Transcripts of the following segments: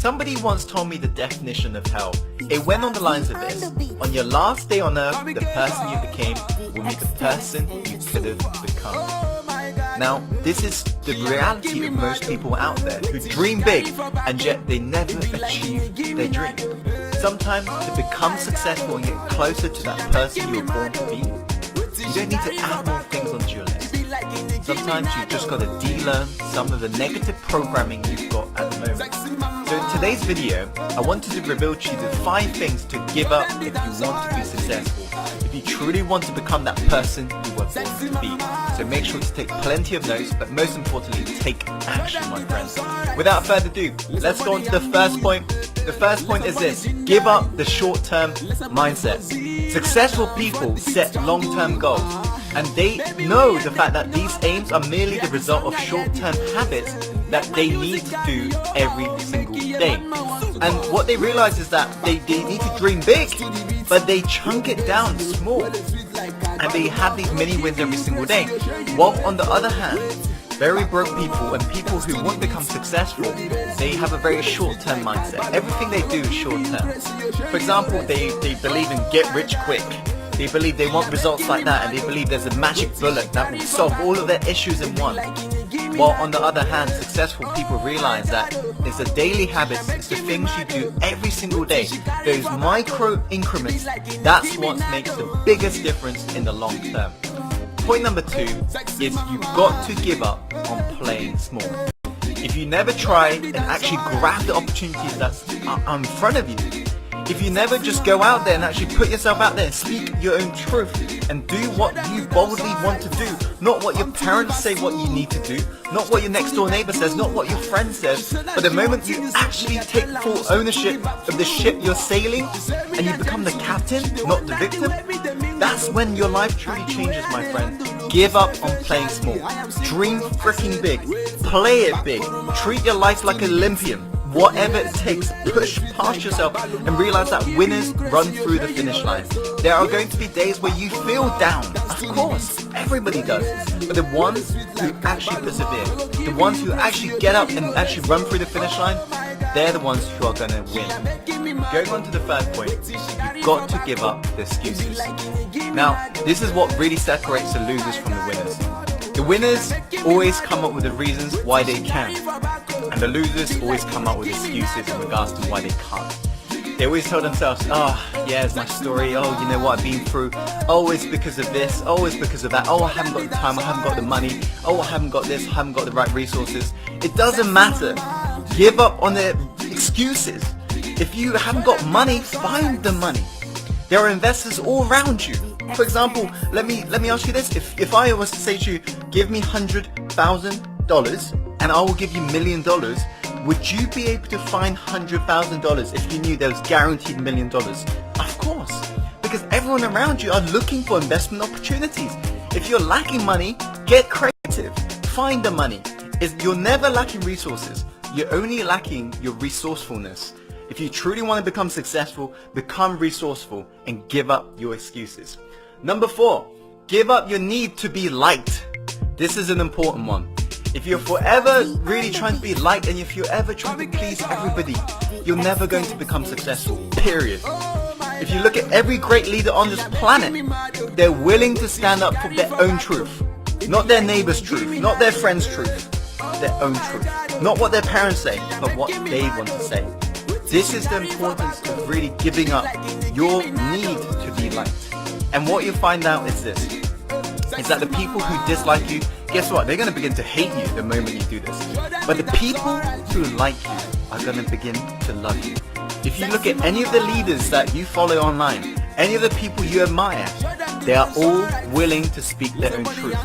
Somebody once told me the definition of hell. It went on the lines of this. On your last day on earth, the person you became will be the person you could have become. Now, this is the reality of most people out there who dream big and yet they never achieve their dream. Sometimes to become successful and get closer to that person you were born to be, you don't need to add more things onto your list. Sometimes you've just got to de-learn some of the negative programming you've got at the moment. So in today's video, I wanted to reveal to you the 5 things to give up if you want to be successful, if you truly want to become that person you were born to be. So make sure to take plenty of notes, but most importantly, take action, my friends. Without further ado, let's go on to the first point. The first point is this: give up the short-term mindset. Successful people set long-term goals, and they know the fact that these aims are merely the result of short-term habits that they need to do every single day. And what they realize is that they need to dream big, but they chunk it down small, and they have these mini wins every single day. While on the other hand, very broke people and people who want to become successful, they have a very short-term mindset. Everything they do is short-term. For example, they believe in get rich quick. They believe they want results like that, and they believe there's a magic bullet that will solve all of their issues in one. While on the other hand, successful people realize that it's the daily habits, it's the things you do every single day, those micro increments, that's what makes the biggest difference in the long term. Point number 2 is you've got to give up on playing small. If you never try and actually grab the opportunities that's in front of you, if you never just go out there and actually put yourself out there and speak your own truth and do what you boldly want to do, not what your parents say what you need to do, not what your next door neighbor says, not what your friend says, but the moment you actually take full ownership of the ship you're sailing and you become the captain, not the victim, that's when your life truly changes, my friend. Give up on playing small. Dream freaking big. Play it big. Treat your life like an Olympian. Whatever it takes, push past yourself and realize that winners run through the finish line. There are going to be days where you feel down. Of course, everybody does. But the ones who actually persevere, the ones who actually get up and actually run through the finish line, they're the ones who are going to win. Going on to the third point, you've got to give up the excuses. Now, this is what really separates the losers from the winners. The winners always come up with the reasons why they can, and the losers always come up with excuses in regards to why they can't. They always tell themselves, oh, yeah, it's my story, oh, you know what I've been through, oh, it's because of this, oh, it's because of that, oh, I haven't got the time, I haven't got the money, oh, I haven't got this, I haven't got the right resources. It doesn't matter. Give up on the excuses. If you haven't got money, find the money. There are investors all around you. For example, let me ask you this. If I was to say to you, give me $100,000 and I will give you $1 million, would you be able to find $100,000 if you knew there was guaranteed $1 million? Of course, because everyone around you are looking for investment opportunities. If you're lacking money, get creative. Find the money. You're never lacking resources. You're only lacking your resourcefulness. If you truly want to become successful, become resourceful and give up your excuses. Number 4, give up your need to be liked. This is an important one. If you're forever really trying to be liked and if you're ever trying to please everybody, you're never going to become successful, period. If you look at every great leader on this planet, they're willing to stand up for their own truth. Not their neighbor's truth, not their friend's truth, their own truth. Not what their parents say, but what they want to say. This is the importance of really giving up your need to be liked. And what you find out is this, is that the people who dislike you, guess what? They're going to begin to hate you the moment you do this. But the people who like you are going to begin to love you. If you look at any of the leaders that you follow online, any of the people you admire, they are all willing to speak their own truth.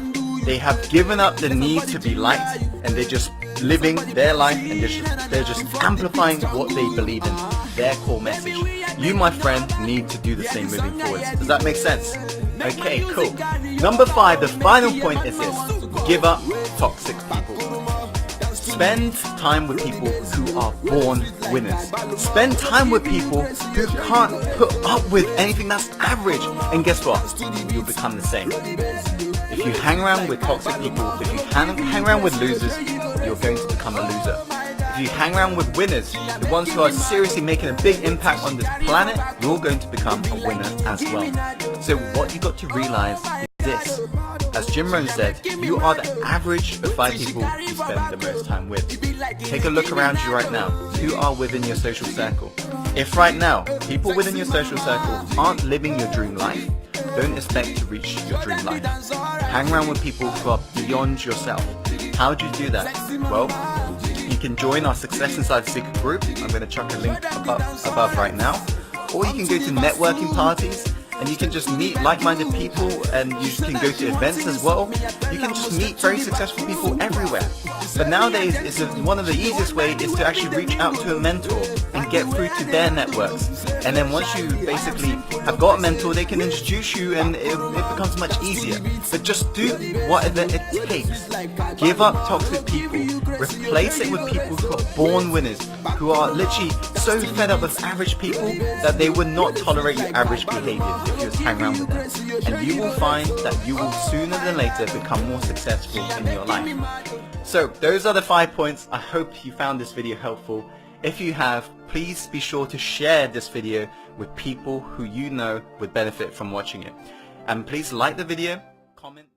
They have given up the need to be liked and they're just living their life and they're just amplifying what they believe in, their core message. You, my friend, need to do the same moving forward. Does that make sense? Okay, cool. Number 5, the final point is this: give up toxic people. Spend time with people who are born winners. Spend time with people who can't put up with anything that's average. And guess what? You'll become the same. If you hang around with toxic people, if you hang around with losers, you're going to become a loser. If If you hang around with winners, the ones who are seriously making a big impact on this planet, you're going to become a winner as well. So what you got to realize is this. As Jim Rohn said, you are the average of 5 people you spend the most time with. Take a look around you right now. Who are within your social circle? If right now, people within your social circle aren't living your dream life, don't expect to reach your dream life. Hang around with people who are beyond yourself. How do you do that? Well, you can join our Success Inside Secret group. I'm going to chuck a link above right now. Or you can go to networking parties and you can just meet like-minded people, and you can go to events as well. You can just meet very successful people everywhere. But nowadays, one of the easiest ways is to actually reach out to a mentor and get through to their networks. And then once you basically have got a mentor, they can introduce you and it becomes much easier. But just do whatever it takes. Give up toxic people. Replace it with people who are born winners, who are literally so fed up with average people that they would not tolerate your average behavior if you just hang around with them. And you will find that you will sooner than later become more successful in your life. So those are the 5 points. I hope you found this video helpful. If you have, please be sure to share this video with people who you know would benefit from watching it. And please like the video, comment.